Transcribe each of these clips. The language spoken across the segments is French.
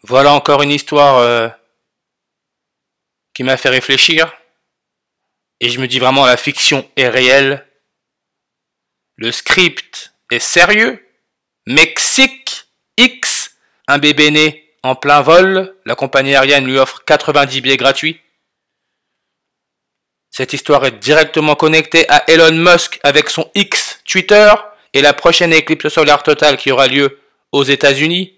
Voilà encore une histoire qui m'a fait réfléchir. Et je me dis vraiment la fiction est réelle. Le script est sérieux. Mexique X, un bébé né en plein vol. La compagnie aérienne lui offre 90 billets gratuits. Cette histoire est directement connectée à Elon Musk avec son X Twitter et la prochaine éclipse solaire totale qui aura lieu aux États-Unis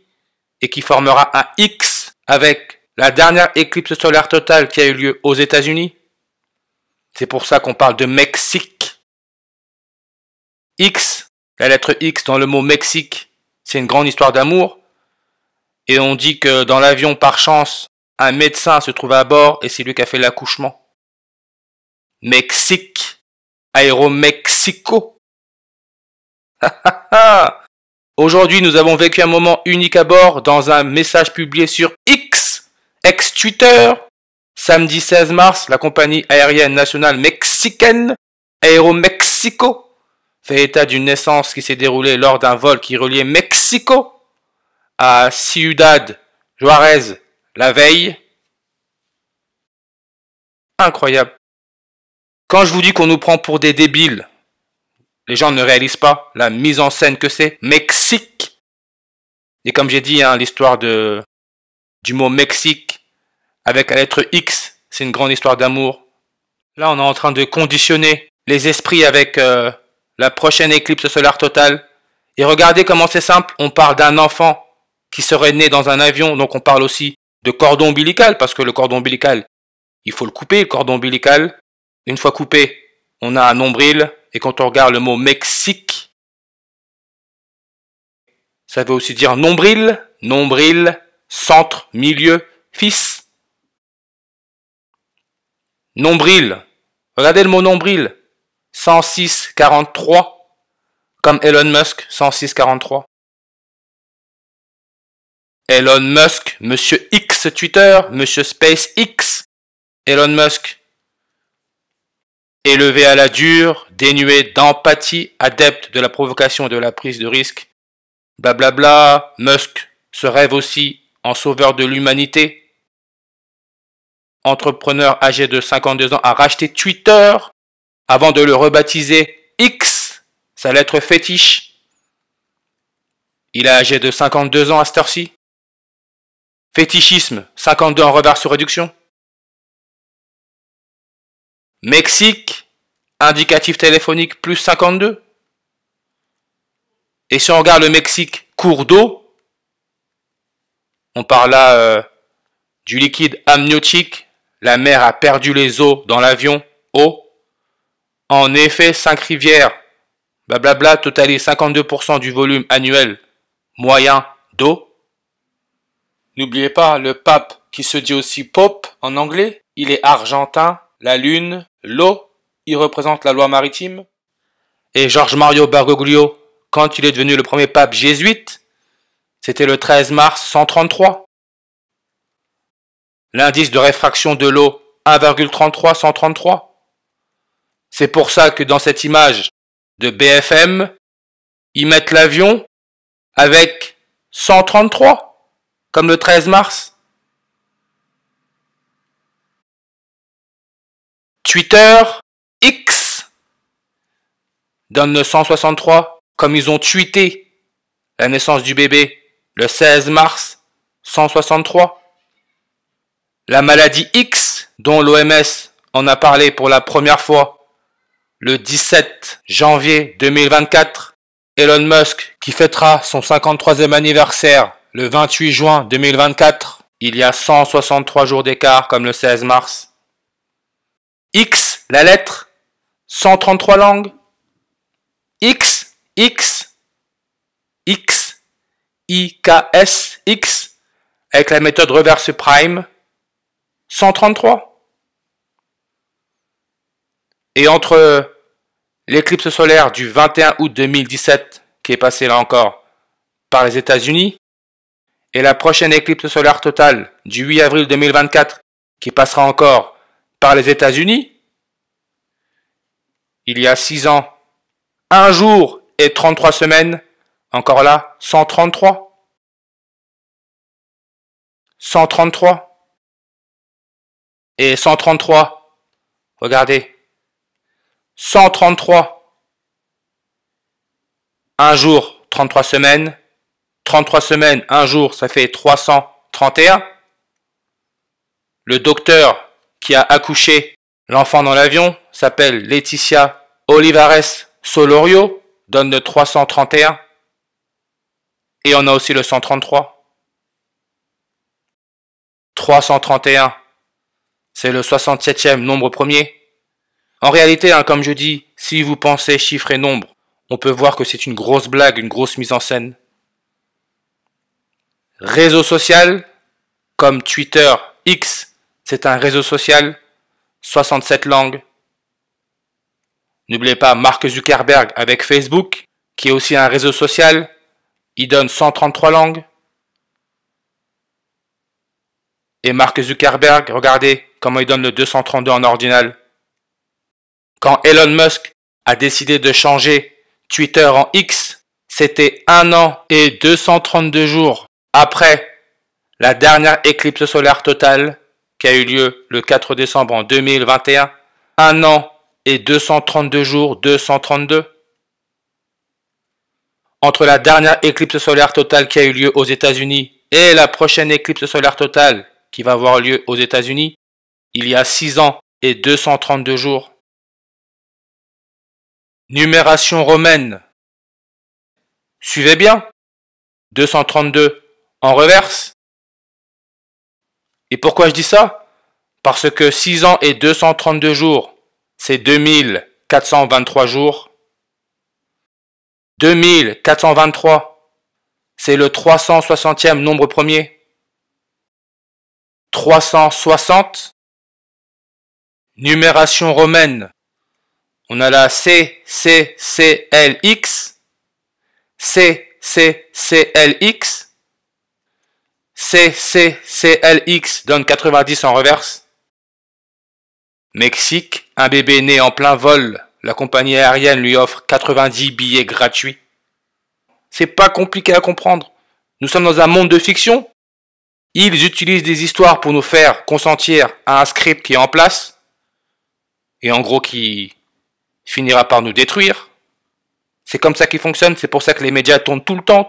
et qui formera un X avec la dernière éclipse solaire totale qui a eu lieu aux États-Unis. C'est pour ça qu'on parle de Mexique. X, la lettre X dans le mot Mexique, c'est une grande histoire d'amour. Et on dit que dans l'avion, par chance, un médecin se trouve à bord et c'est lui qui a fait l'accouchement. Mexique, Aéromexico. Aujourd'hui, nous avons vécu un moment unique à bord dans un message publié sur X, ex-Twitter. Samedi 16 mars, la compagnie aérienne nationale mexicaine Aeromexico fait état d'une naissance qui s'est déroulée lors d'un vol qui reliait Mexico à Ciudad Juárez la veille. Incroyable. Quand je vous dis qu'on nous prend pour des débiles, les gens ne réalisent pas la mise en scène que c'est. Mexique. Et comme j'ai dit, l'histoire du mot Mexique avec la lettre X, c'est une grande histoire d'amour. Là, on est en train de conditionner les esprits avec la prochaine éclipse solaire totale. Et regardez comment c'est simple. On parle d'un enfant qui serait né dans un avion, donc on parle aussi de cordon ombilical, parce que le cordon ombilical, il faut le couper, le cordon ombilical. Une fois coupé, on a un nombril, et quand on regarde le mot Mexique, ça veut aussi dire nombril, nombril, centre, milieu, fils. Nombril, regardez le mot nombril, 106,43, comme Elon Musk, 106,43. Elon Musk, Monsieur X Twitter, Monsieur SpaceX, Elon Musk, élevé à la dure, dénué d'empathie, adepte de la provocation et de la prise de risque, blablabla, Musk se rêve aussi en sauveur de l'humanité. Entrepreneur âgé de 52 ans a racheté Twitter avant de le rebaptiser X, sa lettre fétiche. Il est âgé de 52 ans à cette heure-ci. Fétichisme, 52 en reverse sur réduction. Mexique, indicatif téléphonique plus 52. Et si on regarde le Mexique, cours d'eau, on parle là du liquide amniotique. La mer a perdu les eaux dans l'avion. Eau. En effet, 5 rivières, blablabla, totalise 52% du volume annuel moyen d'eau. N'oubliez pas le pape qui se dit aussi Pope en anglais. Il est argentin, la lune, l'eau, il représente la loi maritime. Et George Mario Bergoglio, quand il est devenu le premier pape jésuite, c'était le 13 mars 133. L'indice de réfraction de l'eau, 1,33, 133. C'est pour ça que dans cette image de BFM, ils mettent l'avion avec 133, comme le 13 mars. Twitter, X, donne le 163, comme ils ont tweeté la naissance du bébé le 16 mars 163. La maladie X, dont l'OMS en a parlé pour la première fois le 17 janvier 2024. Elon Musk, qui fêtera son 53e anniversaire le 28 juin 2024. Il y a 163 jours d'écart, comme le 16 mars. X, la lettre, 133 langues. X, X, X, IKS, X, avec la méthode reverse prime, 133. Et entre l'éclipse solaire du 21 août 2017, qui est passée là encore par les États-Unis, et la prochaine éclipse solaire totale du 8 avril 2024, qui passera encore par les États-Unis, il y a 6 ans, 1 jour et 33 semaines, encore là, 133. 133. Et 133, regardez. 133. Un jour, 33 semaines. 33 semaines, un jour, ça fait 331. Le docteur qui a accouché l'enfant dans l'avion s'appelle Laetitia Olivares Solorio, donne le 331. Et on a aussi le 133. 331, c'est le 67e nombre premier. En réalité, comme je dis, si vous pensez chiffres et nombres, on peut voir que c'est une grosse blague, une grosse mise en scène. Réseau social, comme Twitter, X, c'est un réseau social, 67 langues. N'oubliez pas Mark Zuckerberg avec Facebook, qui est aussi un réseau social, il donne 133 langues. Et Mark Zuckerberg, regardez comment il donne le 232 en ordinal. Quand Elon Musk a décidé de changer Twitter en X, c'était 1 an et 232 jours après la dernière éclipse solaire totale qui a eu lieu le 4 décembre en 2021. 1 an et 232 jours, 232. Entre la dernière éclipse solaire totale qui a eu lieu aux États-Unis et la prochaine éclipse solaire totale qui va avoir lieu aux États-Unis, il y a 6 ans et 232 jours. Numération romaine. Suivez bien. 232 en reverse. Et pourquoi je dis ça? Parce que 6 ans et 232 jours, c'est 2423 jours. 2423, c'est le 360e nombre premier. 360, numération romaine. On a la CCCLX, CCCLX, CCCLX donne 90 en reverse. Mexique, un bébé né en plein vol, la compagnie aérienne lui offre 90 billets gratuits. C'est pas compliqué à comprendre. Nous sommes dans un monde de fiction. Ils utilisent des histoires pour nous faire consentir à un script qui est en place, et en gros qui finira par nous détruire. C'est comme ça qu'ils fonctionnent, c'est pour ça que les médias tournent tout le temps.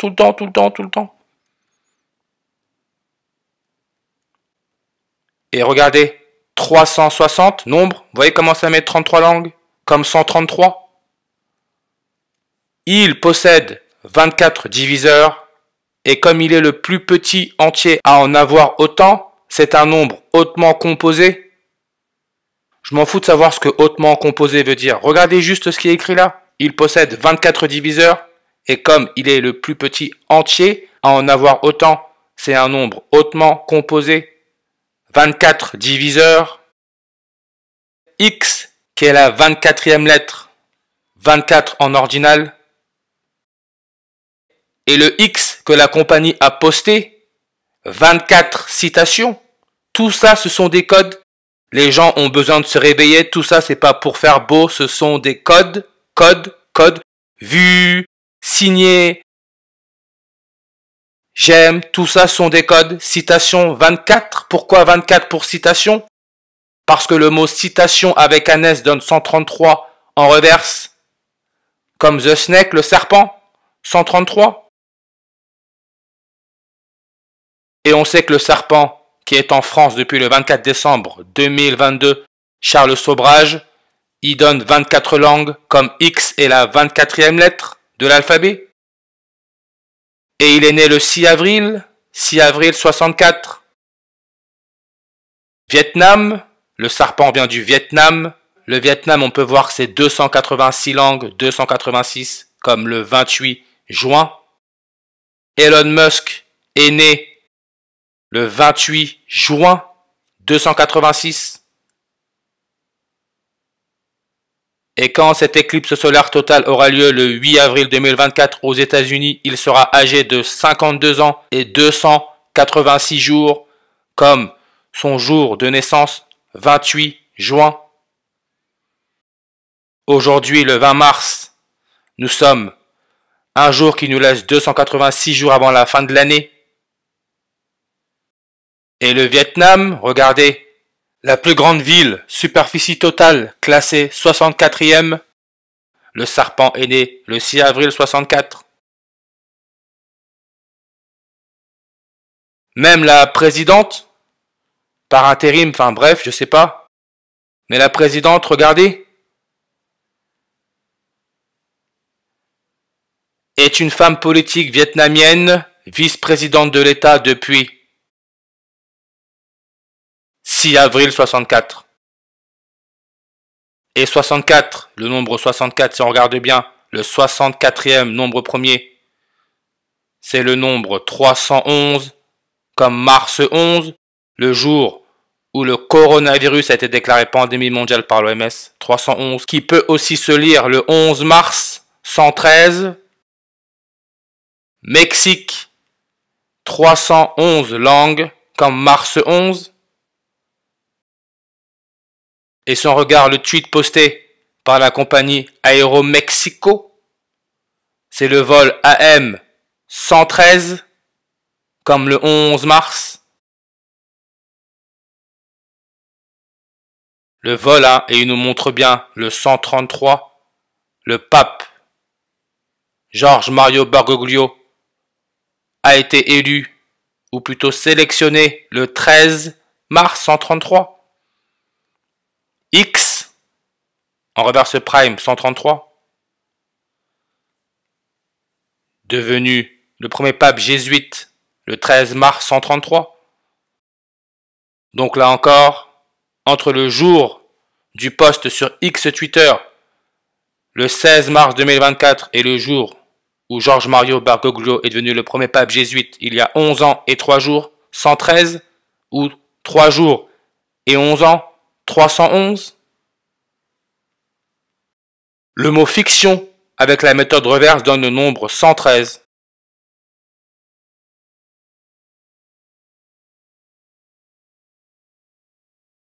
Et regardez, 360, nombre, vous voyez comment ça met 33 langues, comme 133. Il possède 24 diviseurs, et comme il est le plus petit entier à en avoir autant, c'est un nombre hautement composé. Je m'en fous de savoir ce que hautement composé veut dire. Regardez juste ce qui est écrit là. Il possède 24 diviseurs, et comme il est le plus petit entier à en avoir autant, c'est un nombre hautement composé. 24 diviseurs. X, qui est la 24e lettre. 24 en ordinal. Et le X que la compagnie a posté, 24 citations. Tout ça, ce sont des codes. Les gens ont besoin de se réveiller. Tout ça, c'est pas pour faire beau. Ce sont des codes, vu, signé, j'aime. Tout ça sont des codes. Citation 24. Pourquoi 24 pour citation? Parce que le mot citation avec un S donne 133 en reverse. Comme The Snake, le serpent, 133. Et on sait que le serpent, qui est en France depuis le 24 décembre 2022, Charles Sobrage, il donne 24 langues, comme X est la 24e lettre de l'alphabet. Et il est né le 6 avril 64. Vietnam, le serpent vient du Vietnam. Le Vietnam, on peut voir que c'est 286 langues, 286, comme le 28 juin. Elon Musk est né le 28 juin 286. Et quand cette éclipse solaire totale aura lieu le 8 avril 2024 aux États-Unis, il sera âgé de 52 ans et 286 jours, comme son jour de naissance, 28 juin. Aujourd'hui, le 20 mars, nous sommes un jour qui nous laisse 286 jours avant la fin de l'année. Et le Vietnam, regardez, la plus grande ville, superficie totale, classée 64e, le serpent est né le 6 avril 64. Même la présidente, par intérim, enfin bref, je sais pas, mais la présidente, regardez, est une femme politique vietnamienne, vice-présidente de l'État depuis 6 avril 64. Et 64, le nombre 64, si on regarde bien, le 64e nombre premier, c'est le nombre 311, comme mars 11, le jour où le coronavirus a été déclaré pandémie mondiale par l'OMS, 311, qui peut aussi se lire le 11 mars 113, Mexique, 311 langues, comme mars 11. Et si on regarde le tweet posté par la compagnie Aeromexico, c'est le vol AM 113, comme le 11 mars. Le vol, et il nous montre bien le 133, le pape George Mario Bergoglio a été élu, ou plutôt sélectionné, le 13 mars 133. X, en reverse prime 133, devenu le premier pape jésuite le 13 mars 133. Donc là encore, entre le jour du post sur X Twitter, le 16 mars 2024, et le jour où George Mario Bergoglio est devenu le premier pape jésuite il y a 11 ans et 3 jours, 113, ou 3 jours et 11 ans, 311. Le mot fiction avec la méthode reverse donne le nombre 113.